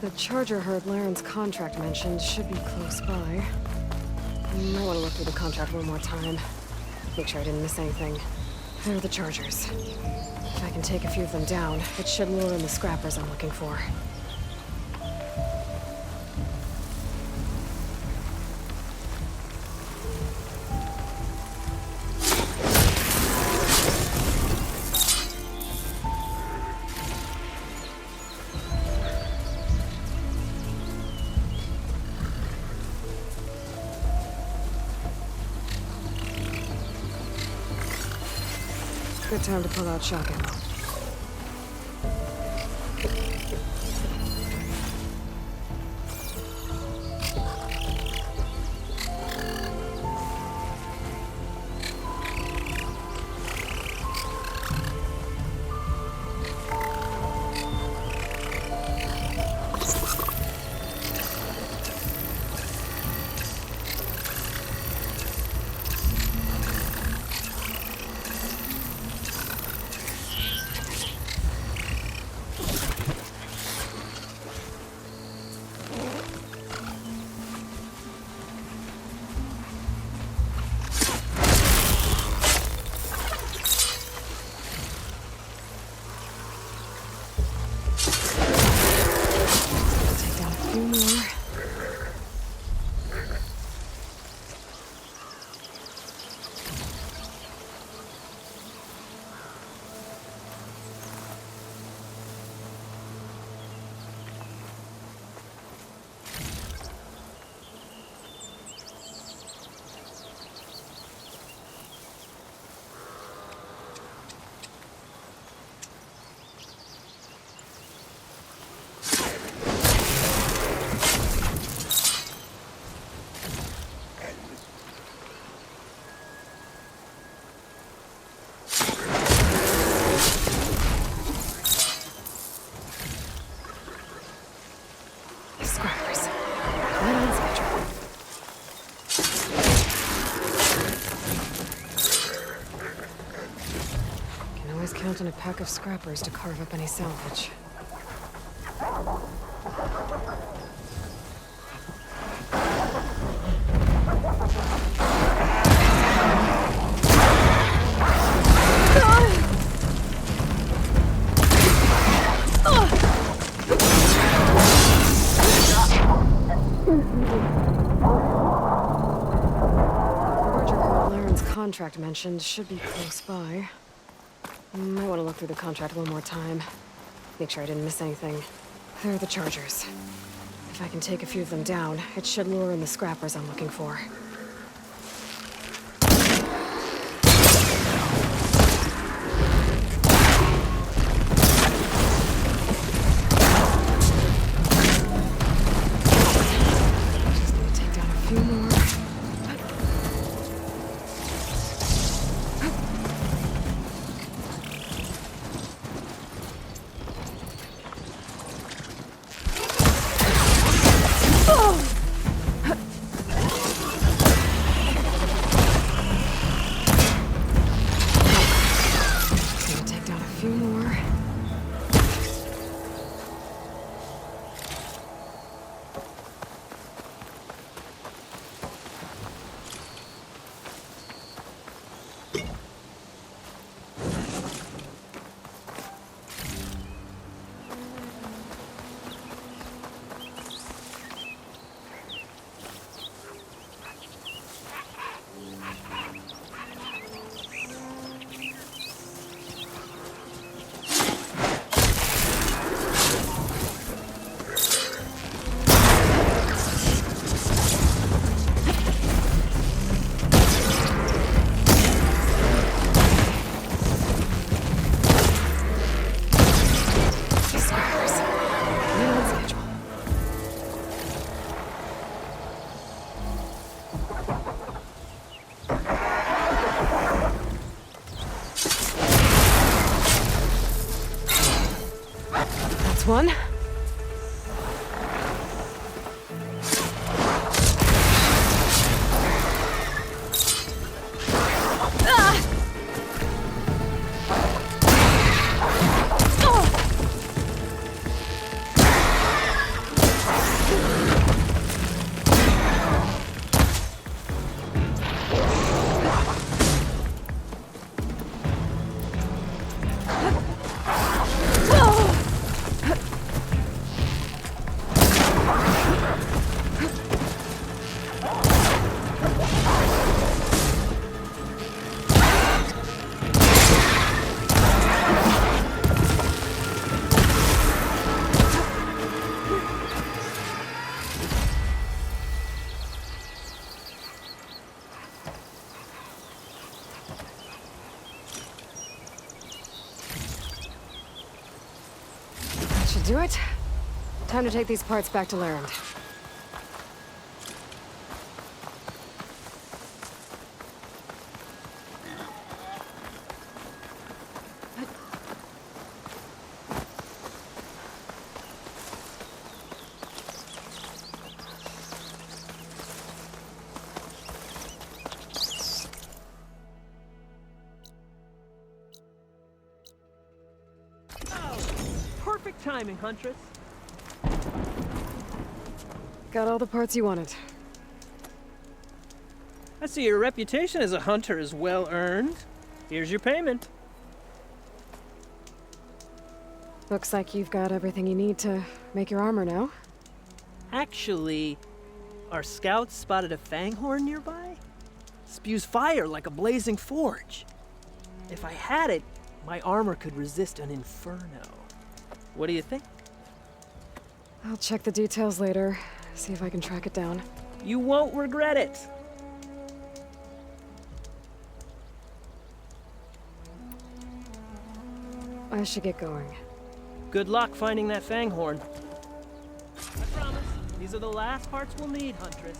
The charger herd Laren's contract mentioned should be close by. Might want to look through the contract one more time. Make sure I didn't miss anything. There are the chargers. If I can take a few of them down, it should lure in the scrappers I'm looking for. Good time to pull out shotgun. Count on a pack of scrappers to carve up any salvage. Laren's contract mentioned should be close by. Might want to look through the contract one more time. Make sure I didn't miss anything. There are the chargers. If I can take a few of them down, it should lure in the scrappers I'm looking for. Just need to take down a few more. right. Time to take these parts back to Larend. Perfect timing, Huntress. Got all the parts you wanted. I see your reputation as a hunter is well earned. Here's your payment. Looks like you've got everything you need to make your armor now. Actually, our scouts spotted a fanghorn nearby. Spews fire like a blazing forge. If I had it, my armor could resist an inferno. What do you think? I'll check the details later, see if I can track it down. You won't regret it. I should get going. Good luck finding that fanghorn. I promise, these are the last parts we'll need, Huntress.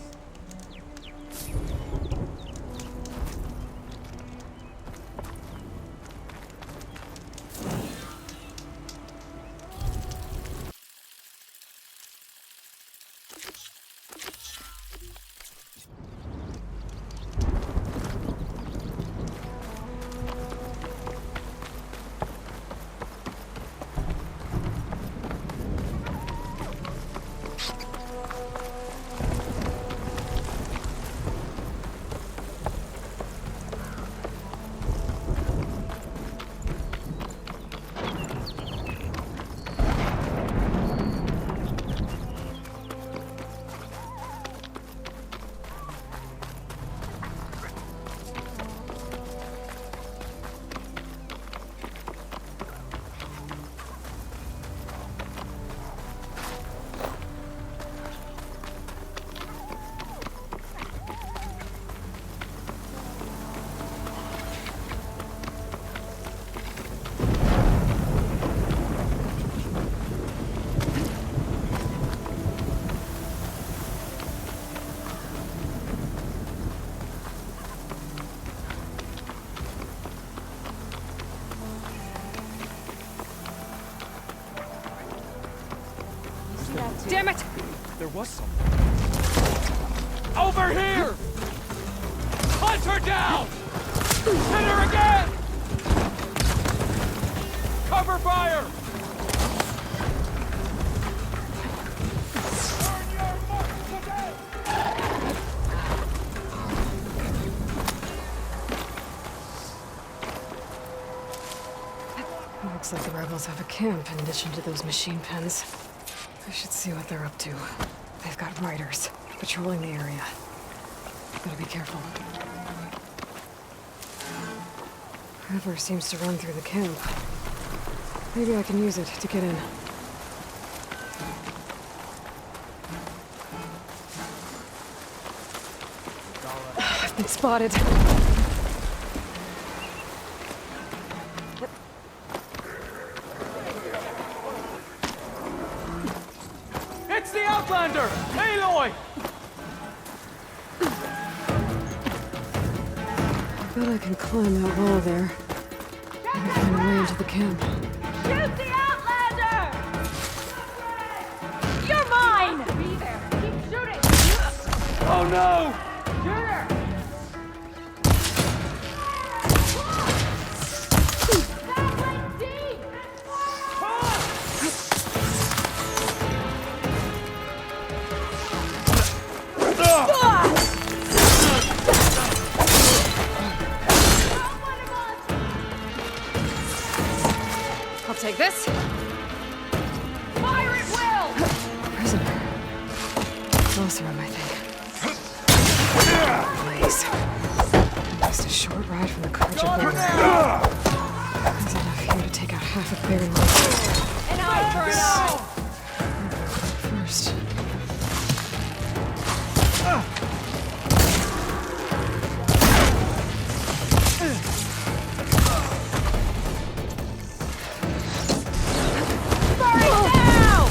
Damn it! There was something. Over here! Hunt her down! Hit her again! Cover fire! Turn your marks today! Looks like the rebels have a camp in addition to those machine pens. I should see what they're up to. They've got riders patrolling the area. Gotta be careful. River seems to run through the camp. Maybe I can use it to get in. I've been spotted. It's the Outlander! ALOY! Bet I can climb that wall there. Maybe find a way into the camp. Shoot the Outlander! You're mine! Be there. Keep shooting! Oh no! Shoot her! Backline deep! I'll take this. Fire at will! Prisoner. Closer, I think. Blaze. Just a short ride from the Carja border. There's enough here to take out half of Baron. An eye for an eye! First. Burn it down!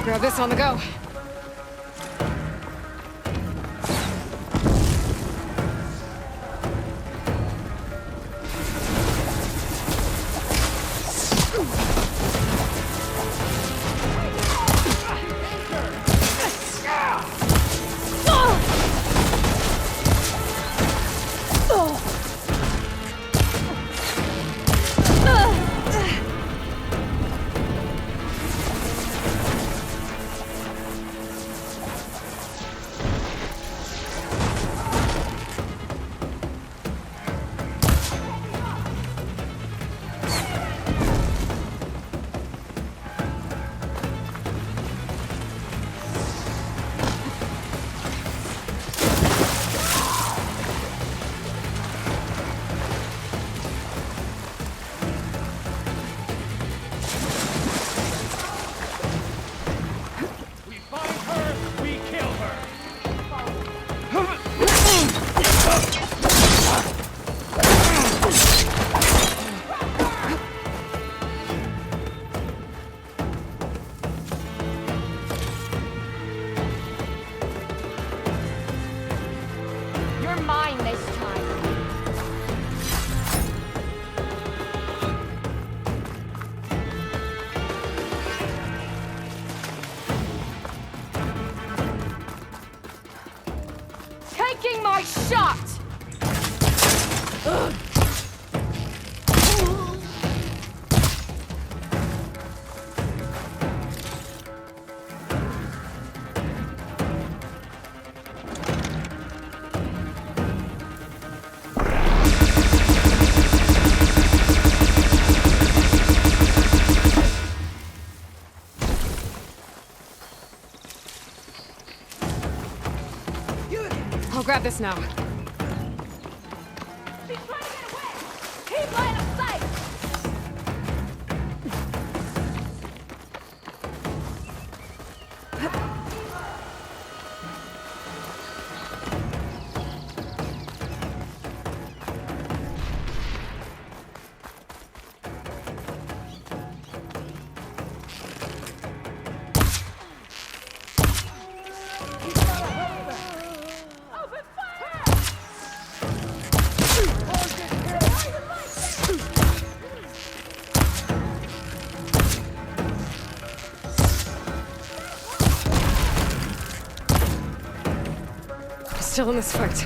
Grab this on the go. You're mine this time. Taking my shot! I'll grab this now. She's trying to get away! Keep line of sight! Open fire! Still in this fight.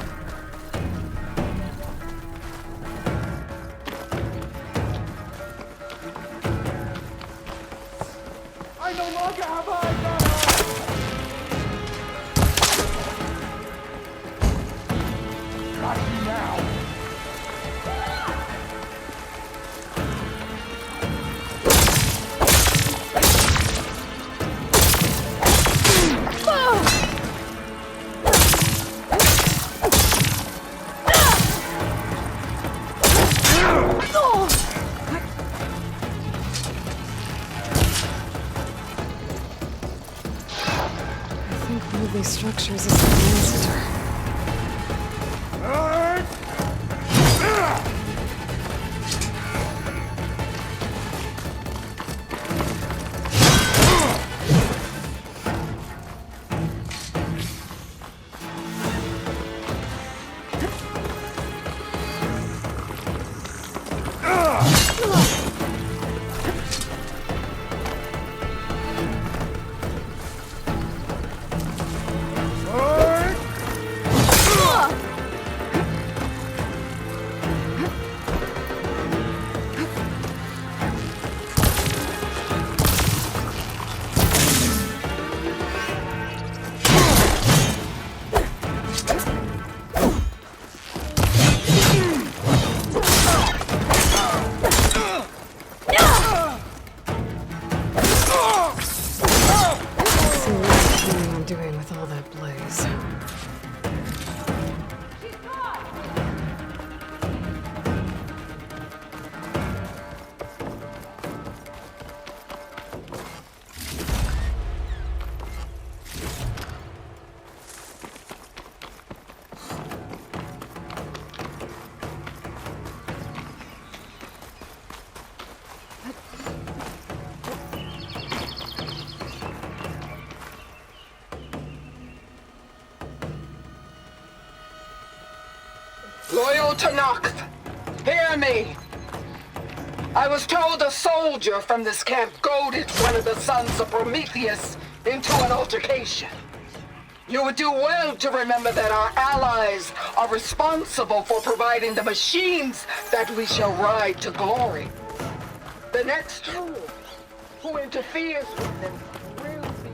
I no longer have eyes on her! Got you now! I think one of these structures is the answer. Doing with all that blaze. She's gone! Loyal to Noct, hear me. I was told a soldier from this camp goaded one of the sons of Prometheus into an altercation. You would do well to remember that our allies are responsible for providing the machines that we shall ride to glory. The next fool who interferes with them will be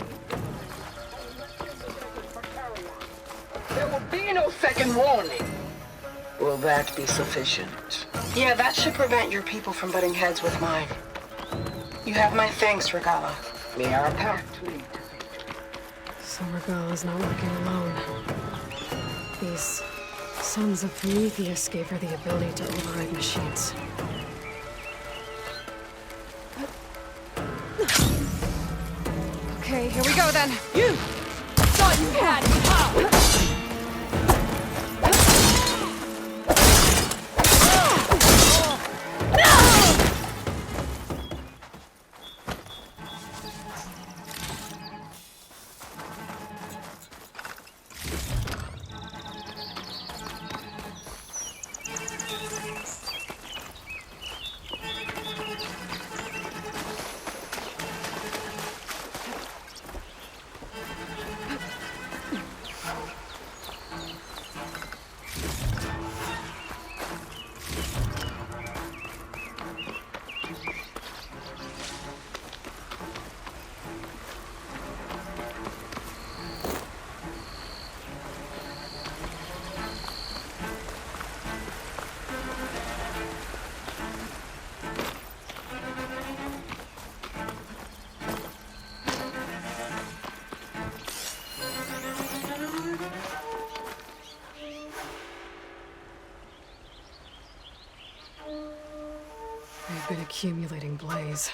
for carry-on. There will be no second warning. Will that be sufficient? Yeah, that should prevent your people from butting heads with mine. You have my thanks, Regala. We are a pact. So Regala's not working alone. These sons of Prometheus gave her the ability to override machines. Okay, here we go then. You thought you had me, huh? They've been accumulating blaze.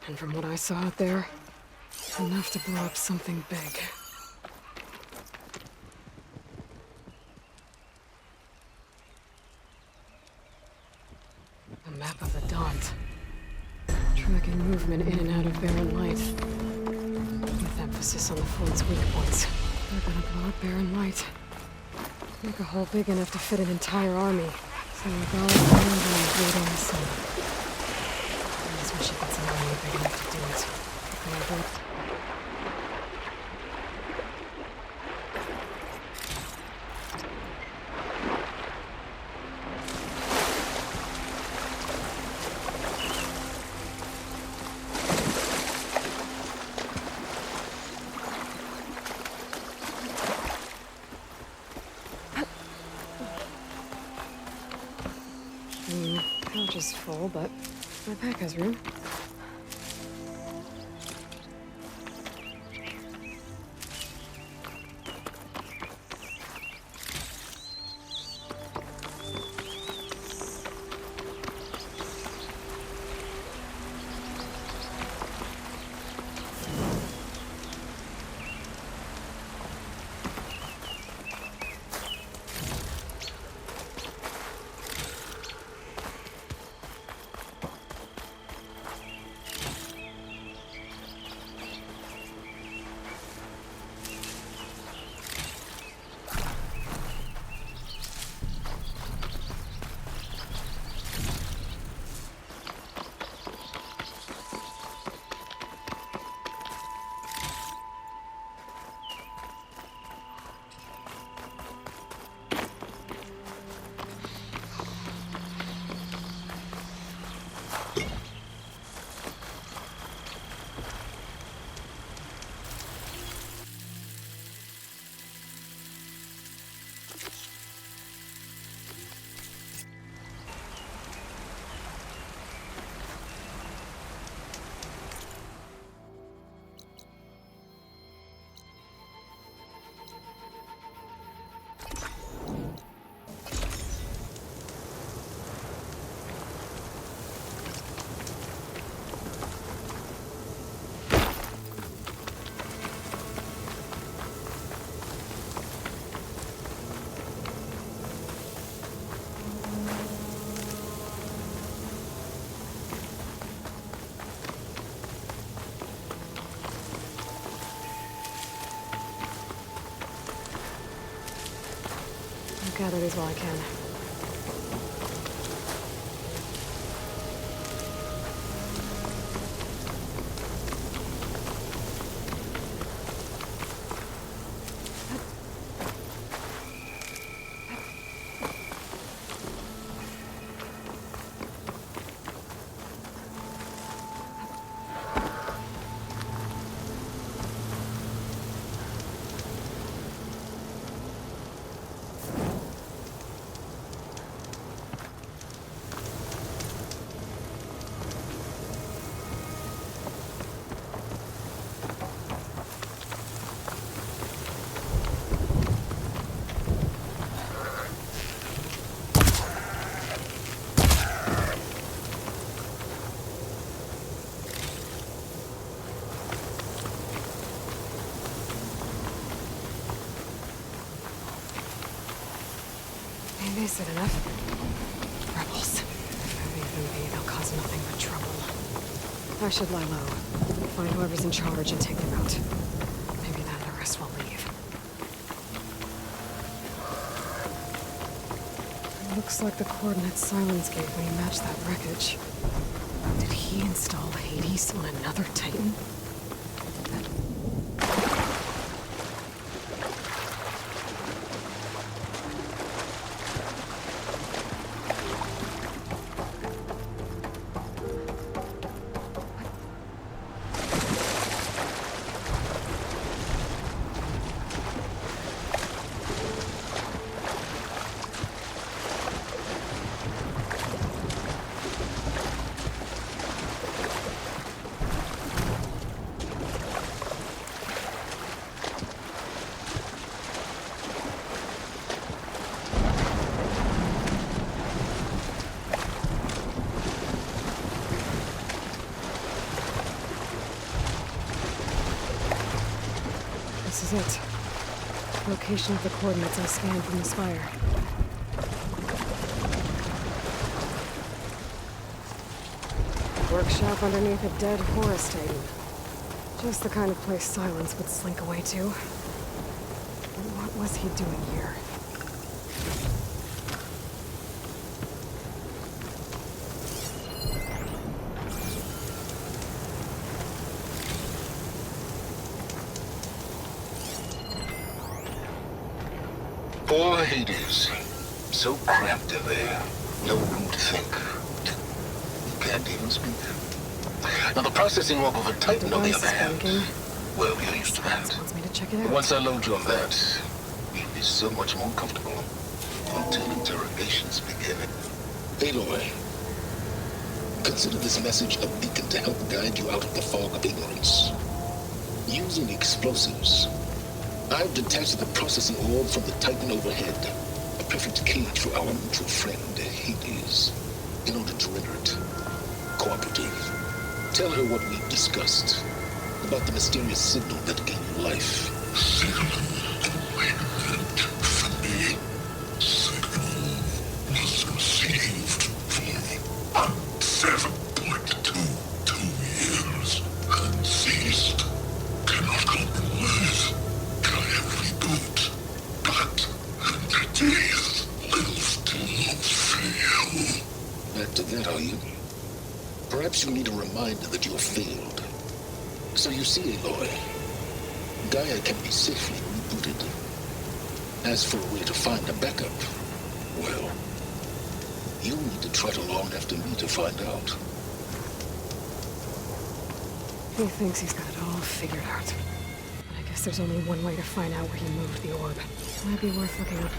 And from what I saw out there, enough to blow up something big. A map of the Daunt. Tracking movement in and out of barren light. With emphasis on the Ford's weak points. They're gonna blow up barren light. Make a hole big enough to fit an entire army. So we're going including the sun. I just wish I could an army big enough to do it. Can I do it? Pouch is full, but my pack has room. I'll gather these while I can. Basic enough. Rebels. Leave them be, they'll cause nothing but trouble. I should lie low. Find whoever's in charge and take them out. Maybe then the rest will leave. It looks like the coordinates Silence gave me match that wreckage. Did he install Hades on another Titan? This is it. Location of the coordinates I scanned from the spire. Workshop underneath a dead forest Titan. Just the kind of place Silence would slink away to. What was he doing here? Poor Hades. So cramped in there. No room to think. You can't even speak. Now the processing orb of a Titan, on the other hand, well, you're used to that. Wants me to check it out. Once I load you on that, you'll be so much more comfortable until interrogations begin. ALOY, consider this message a beacon to help guide you out of the fog of ignorance. Using explosives, I've detached the processing orb from the Titan overhead, a perfect cage for our mutual friend, Hades, in order to render it cooperative. Tell her what we've discussed about the mysterious signal that gave you life. Signal awakened from me. Signal was received for 7.22 years and ceased. Cannot compromise. Try every boot, but entities live to fail. Back to that, are you? Perhaps you need a reminder that you have failed. So you see, Aloy, Gaia can be safely rebooted. As for a way to find a backup, well, you'll need to trot along after me to find out. He thinks he's got it all figured out. But I guess there's only one way to find out where he moved the orb. Might be worth looking up.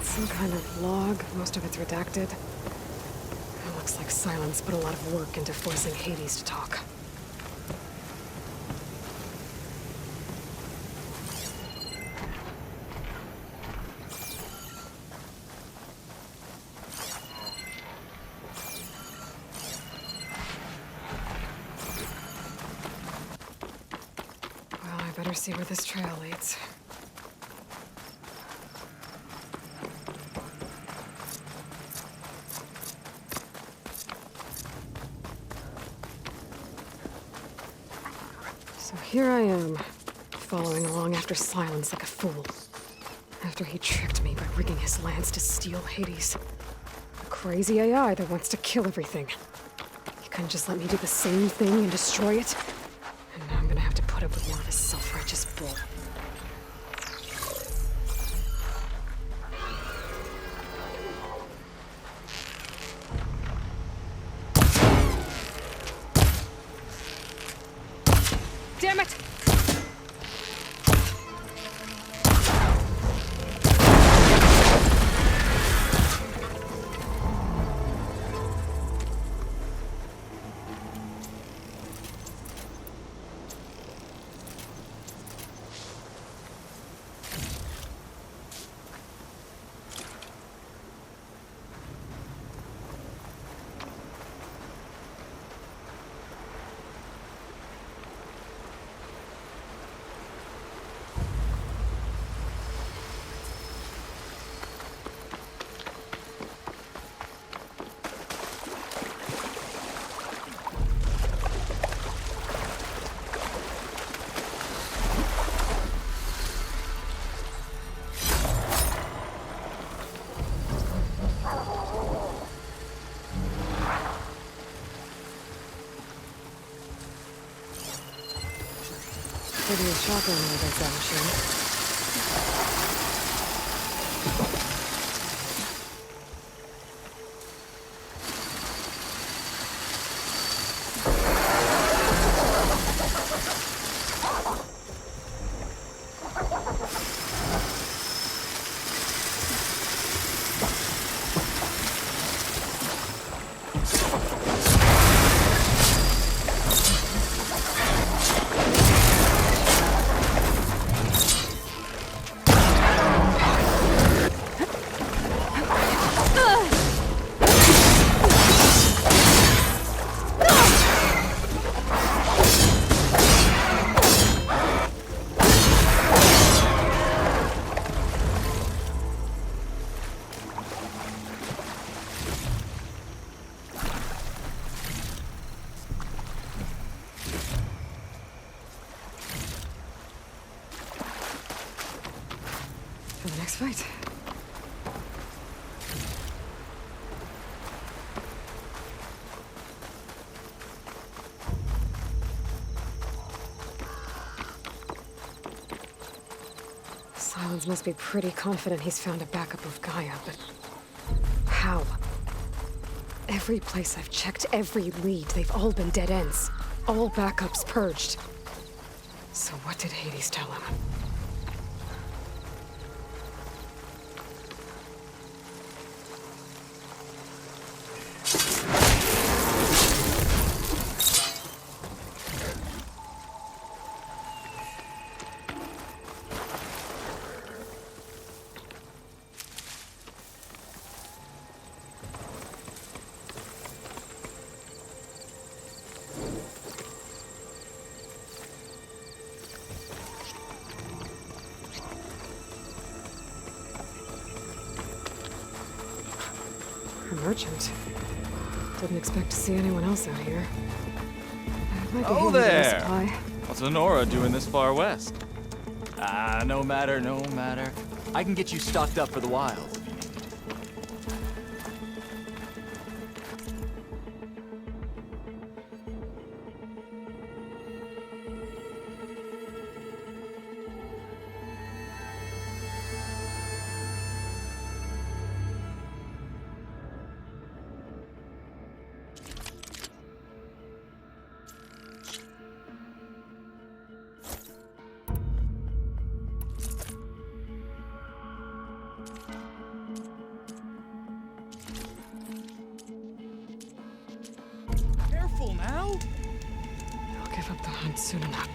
It's some kind of log. Most of it's redacted. It looks like Silence put a lot of work into forcing Hades to talk. Well, I better see where this trail leads. So here I am, following along after Silence like a fool. After he tricked me by rigging his lance to steal Hades. A crazy AI that wants to kill everything. He couldn't just let me do the same thing and destroy it. And now I'm gonna have to put up with more of his self-righteous bull. Damn it! could use shotgun against that machine. For the next fight. Silence must be pretty confident he's found a backup of Gaia, but how? Every place I've checked, every lead, they've all been dead ends. All backups purged. So what did Hades tell him? A merchant. Didn't expect to see anyone else out here. Might be Oh handy to get a there! supply. What's Lenora doing this far west? Ah, no matter, no matter. I can get you stocked up for the wilds if you need. Careful now! I'll give up the hunt soon enough.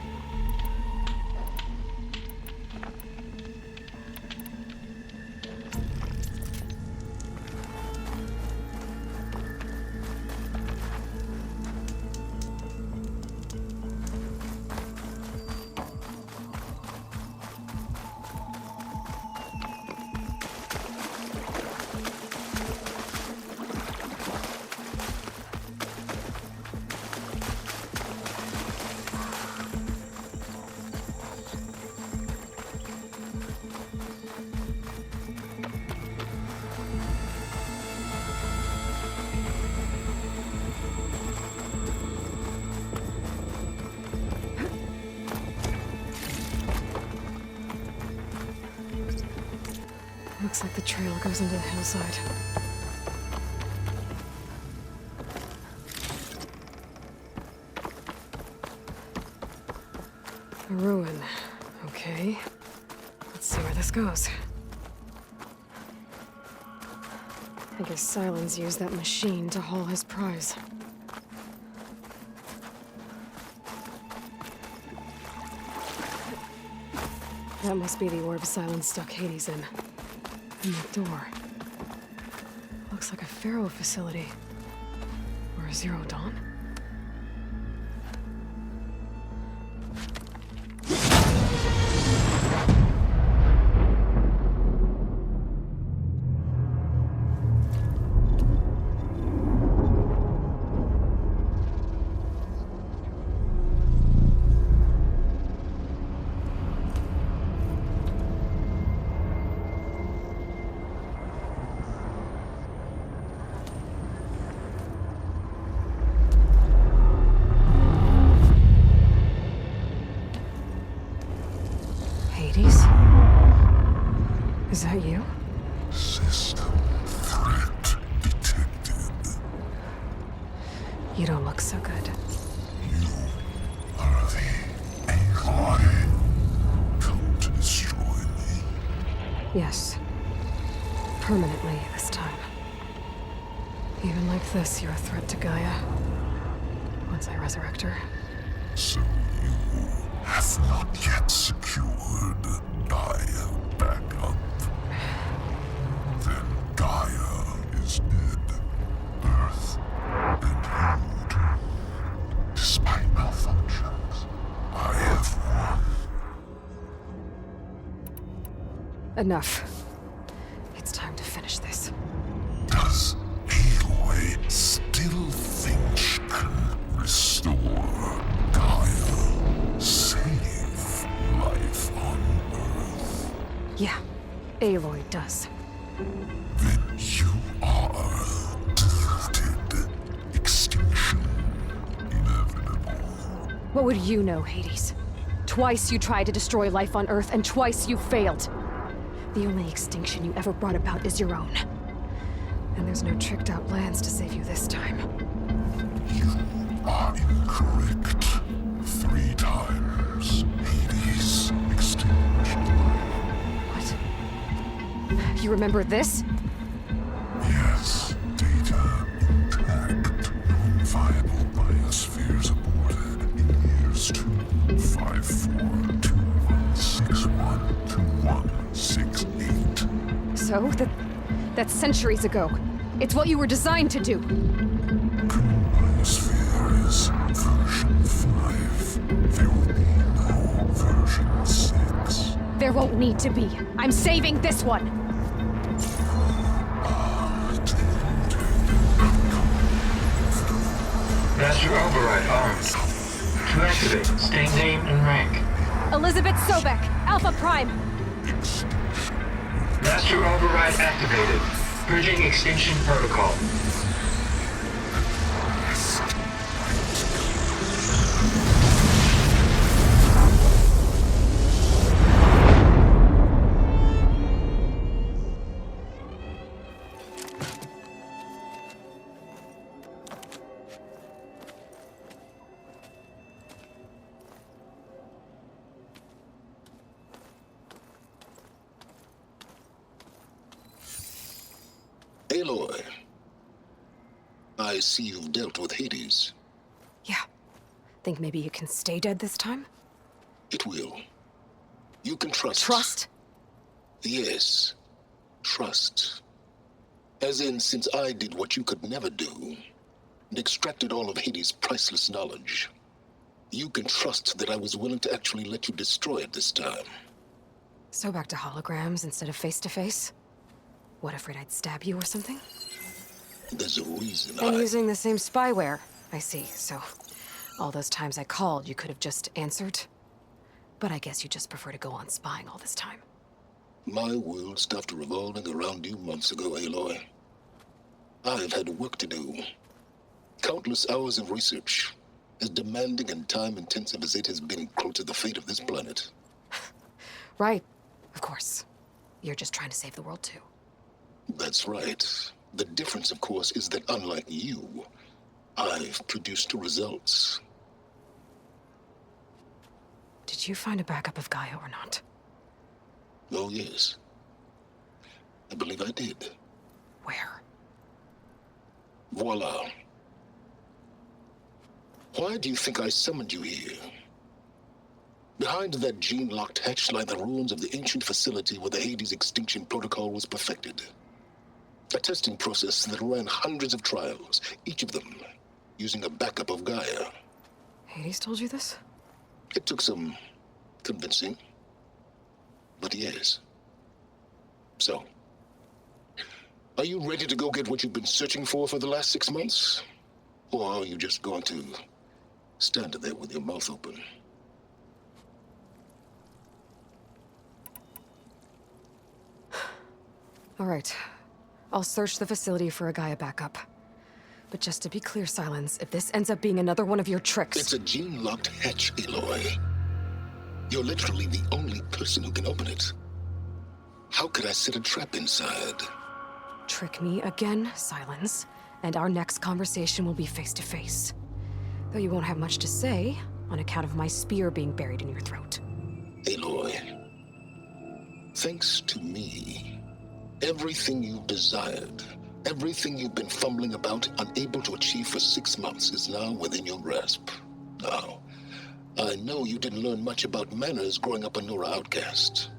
Looks like the trail goes into the hillside. A ruin. Okay. Let's see where this goes. I guess Silence used that machine to haul his prize. That must be the orb Silence stuck Hades in. And the door. Looks like a Pharaoh facility. Or a Zero Dawn? that you? System threat detected. You don't look so good. You are the ALOY. Come to destroy me. Yes. Permanently this time. Even like this, you're a threat to Gaia. Once I resurrect her. So you have not yet secured Gaia backup. Then Gaia is dead. Earth and you too. Despite malfunctions, I have won. Enough. It's time to finish this. Does ALOY still think she can restore Gaia? Save life on Earth? Yeah, Aloy does. Then you are defeated. Extinction inevitable. What would you know, Hades? Twice you tried to destroy life on Earth, and twice you failed. The only extinction you ever brought about is your own. And there's no tricked-out plans to save you this time. You are incorrect. 3 times. Hades extinction. What? You remember this? Yes, data intact. Non-viable biospheres aborted in years 25421612168. So, that's centuries ago. It's what you were designed to do. Current biosphere is version 5. There will be no version 6. There won't need to be. I'm saving this one. Master override armed. To activate, state name and rank. Elizabeth Sobek, Alpha Prime. Master override activated. Bridging extinction protocol. Aloy, I see you've dealt with Hades. Yeah. Think maybe you can stay dead this time? It will. You can trust. Trust? Yes. Trust. As in, since I did what you could never do, and extracted all of Hades' priceless knowledge, you can trust that I was willing to actually let you destroy it this time. So back to holograms instead of face-to-face? What, afraid I'd stab you or something? There's a reason And using the same spyware. I see, so all those times I called, you could have just answered? But I guess you just prefer to go on spying all this time. My world stopped revolving around you months ago, Aloy. I've had work to do. Countless hours of research, as demanding and time-intensive as it has been to the fate of this planet. Right, of course. You're just trying to save the world too. That's right. The difference, of course, is that unlike you, I've produced results. Did you find a backup of Gaia or not? Oh, yes. I believe I did. Where? Voila. Why do you think I summoned you here? Behind that gene-locked hatch lie the ruins of the ancient facility where the Hades extinction protocol was perfected. A testing process that ran hundreds of trials, each of them using a backup of Gaia. Hades told you this? It took some convincing, but yes. So, are you ready to go get what you've been searching for the last 6 months? Or are you just going to stand there with your mouth open? All right. I'll search the facility for a Gaia backup. But just to be clear, Silence, if this ends up being another one of your tricks... It's a gene-locked hatch, Aloy. You're literally the only person who can open it. How could I set a trap inside? Trick me again, Silence, and our next conversation will be face to face. Though you won't have much to say, on account of my spear being buried in your throat. Aloy, thanks to me, everything you've desired, everything you've been fumbling about, unable to achieve for 6 months, is now within your grasp. Now, I know you didn't learn much about manners growing up a Nora outcast.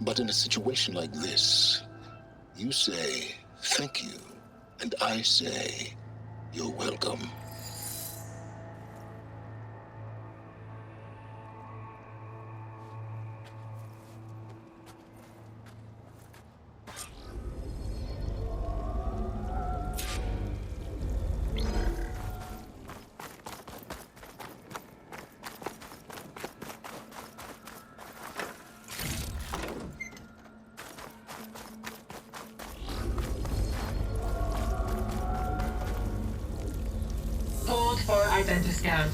But in a situation like this, you say thank you, and I say you're welcome. Hold for identiscan.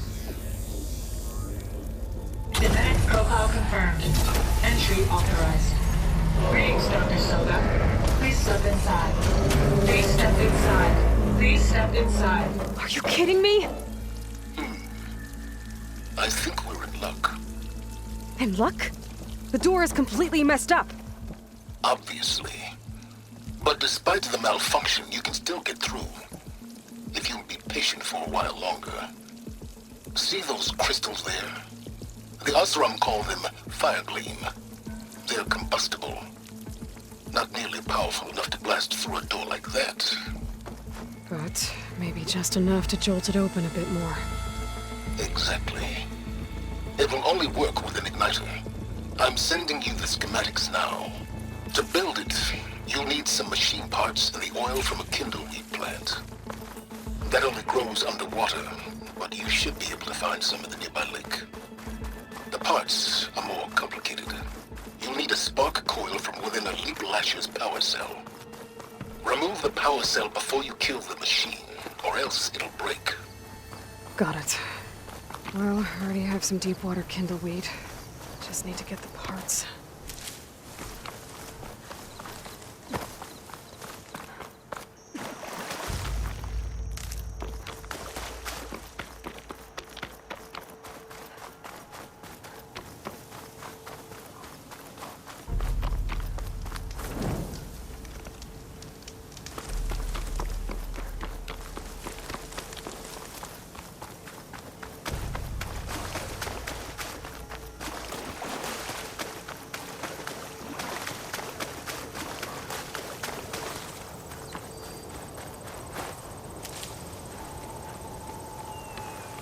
Genetic profile confirmed. Entry authorized. Greetings, Dr. Soda. Please step inside. Please step inside. Please step inside. Are you kidding me? I think we're in luck. In luck? The door is completely messed up. Obviously. But despite the malfunction, you can still get through. If you'll be patient for a while longer. See those crystals there? The Osram call them fire gleam. They're combustible. Not nearly powerful enough to blast through a door like that. But maybe just enough to jolt it open a bit more. Exactly. It will only work with an igniter. I'm sending you the schematics now. To build it, you'll need some machine parts and the oil from a kindleweed plant. That only grows underwater, but you should be able to find some in the nearby lake. The parts are more complicated. You'll need a spark coil from within a Leap Lasher's power cell. Remove the power cell before you kill the machine, or else it'll break. Got it. Well, I already have some deep water kindleweed. Just need to get the parts.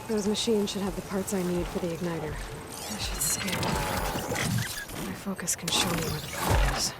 Those machines should have the parts I need for the igniter. I should scan. My focus can show me where the part is.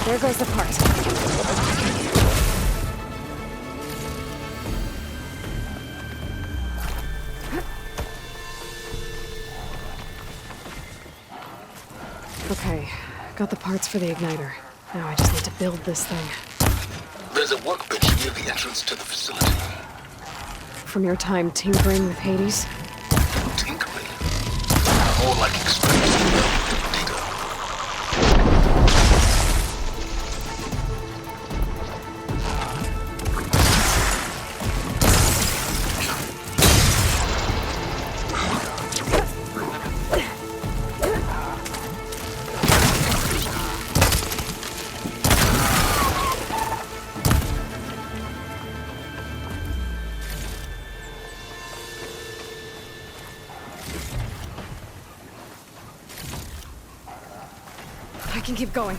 There goes the part. Okay, got the parts for the igniter. Now I just need to build this thing. There's a workbench near the entrance to the facility. From your time tinkering with Hades? Tinkering? More like extracting data. I can keep going.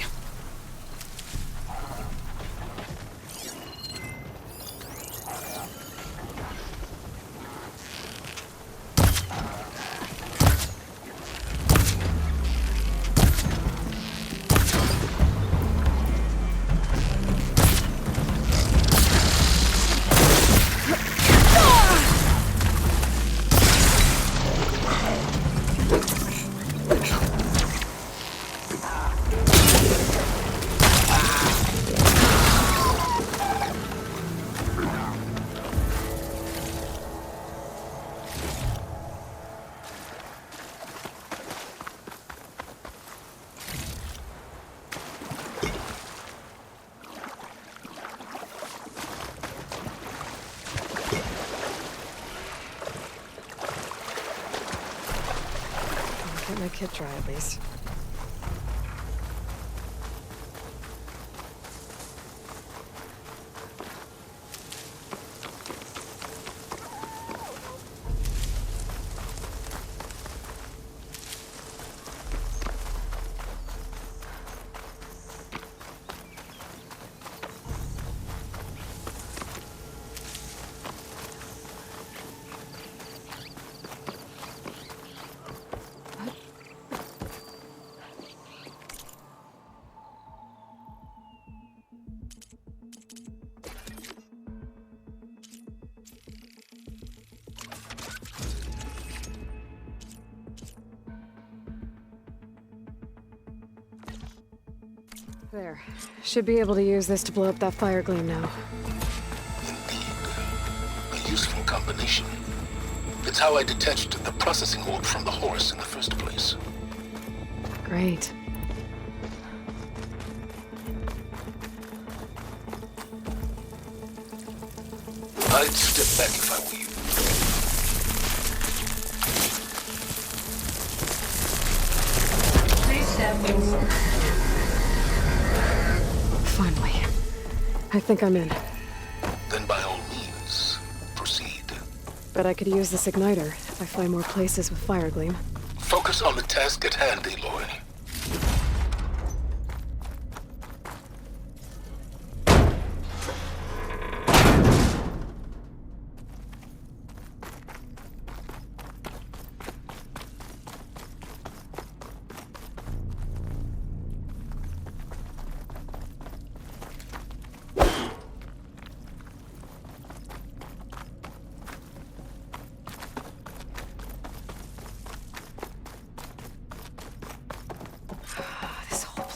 Get my kit dry at least. There. Should be able to use this to blow up that fire gleam now. Indeed. A useful combination. It's how I detached the processing orb from the horse in the first place. Great. I'd step back if I were you. Please step inside. Finally. I think I'm in. Then by all means, proceed. Bet I could use this igniter if I find more places with fire gleam. Focus on the task at hand, Aloy.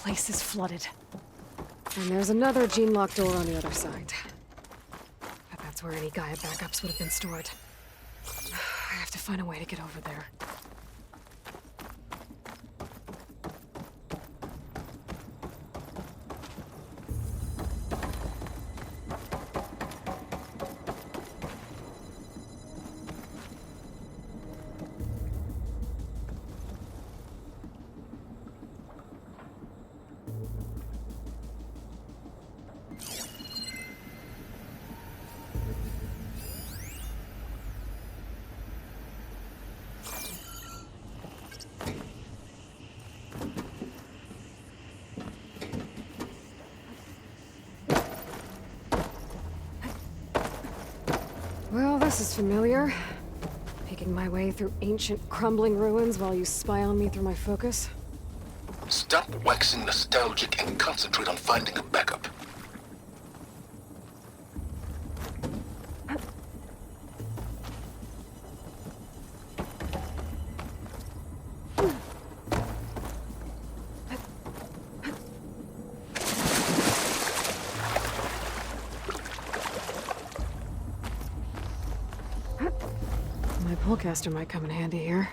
Place is flooded. And there's another gene-locked door on the other side. But that's where any Gaia backups would have been stored. I have to find a way to get over there. Well, this is familiar. Making my way through ancient, crumbling ruins while you spy on me through my focus. Stop waxing nostalgic and concentrate on finding a backup. My pullcaster might come in handy here.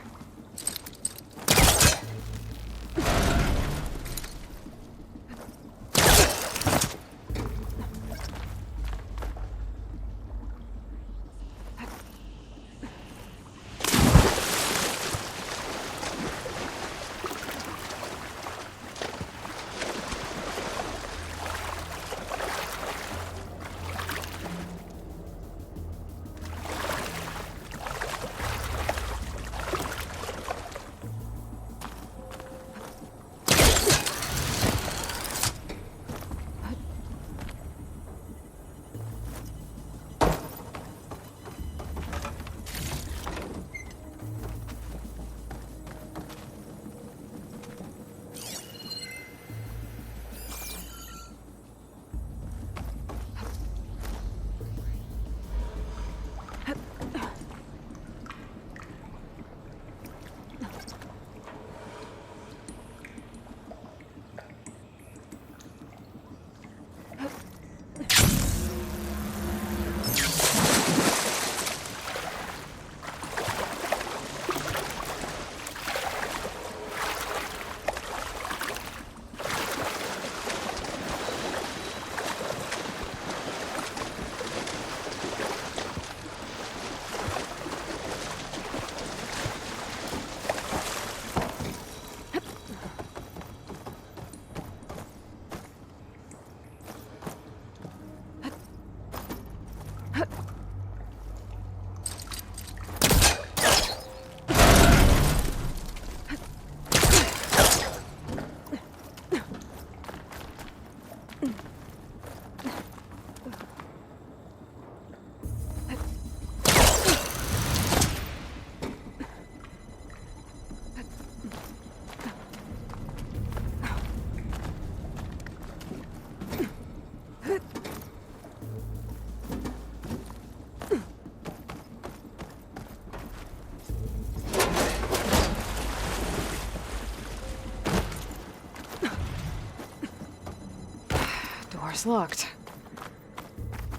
door's locked.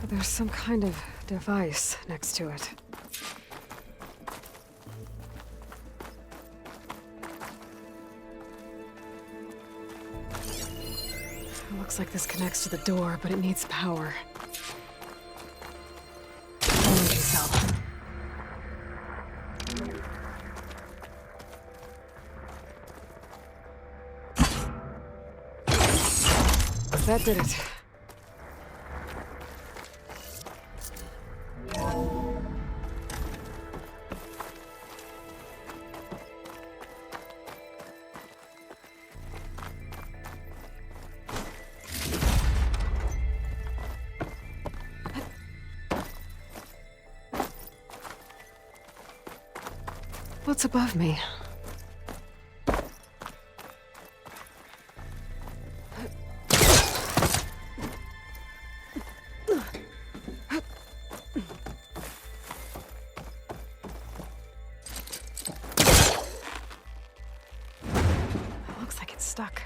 But there's some kind of device next to it. It looks like this connects to the door, but it needs power. Energy cell. That did it. What's above me? Looks like it's stuck.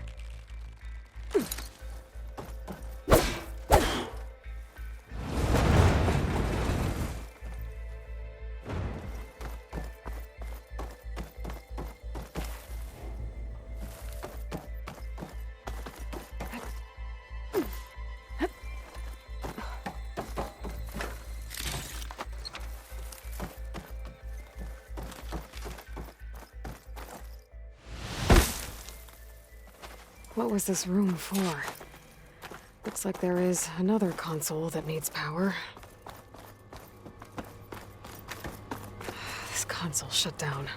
What was this room for? Looks like there is another console that needs power. This console shut down.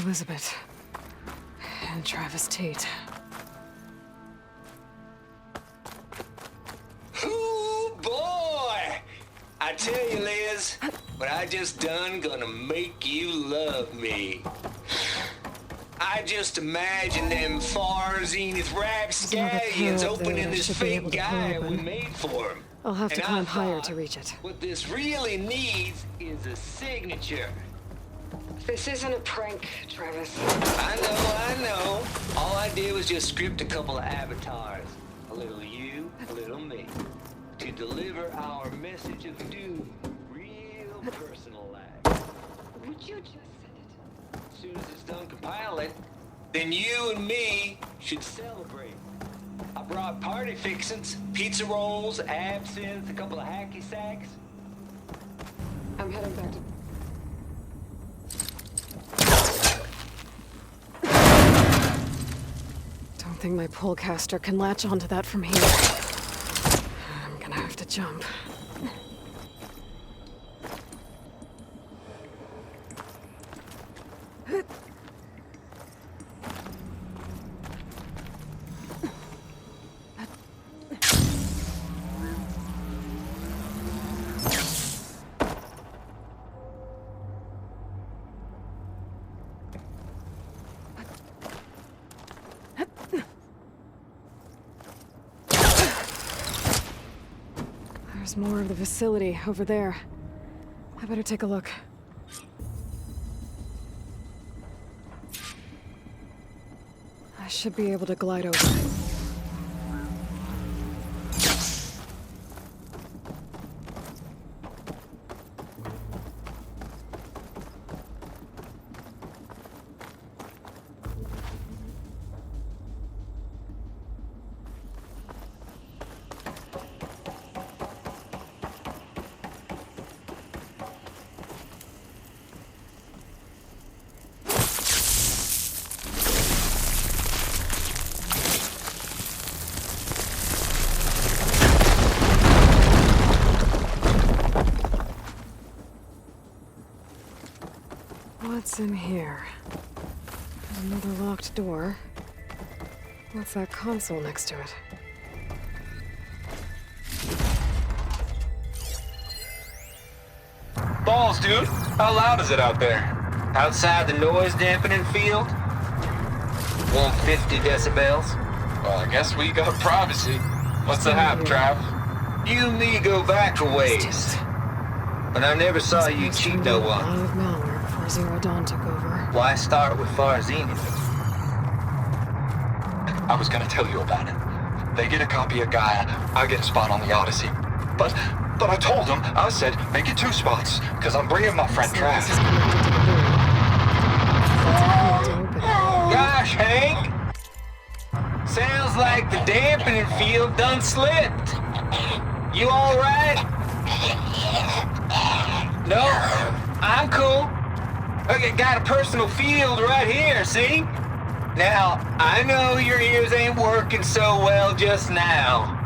Elizabeth. And Travis Tate. Ooh, boy! I tell you, Liz, what I just done gonna make you love me. I just imagine them far zenith rapscallions opening this fake guy we made for him. I'll have to And climb I higher thought, to reach it. what this really needs is a signature. This isn't a prank, Travis. I know. All I did was just script a couple of avatars. A little you, a little me. To deliver our message of doom, real personalized. Would you just send it? As soon as it's done compiling, then you and me should celebrate. I brought party fixins, pizza rolls, absinthe, a couple of hacky sacks. I'm heading back to... don't think my polecaster can latch onto that from here. I'm gonna have to jump. There's more of the facility over there. I better take a look. I should be able to glide over. What's in here? Another locked door. What's that console next to it? Balls, dude. How loud is it out there? Outside the noise dampening field? 150 decibels? Well, I guess we got privacy. What's the hap, Trav? You and me go back a ways. But I never saw you cheat no A lot one. of malware before Zero Dawn took over. Why start with Farzini? I was gonna tell you about it. They get a copy of Gaia, I get a spot on the Odyssey. But I told them, I said, make it 2 spots, because I'm bringing my friend Trav. Gosh, Hank! Sounds like the dampening field done slipped. You alright? No? I'm cool. Okay, got a personal field right here, see? Now, I know your ears ain't working so well just now.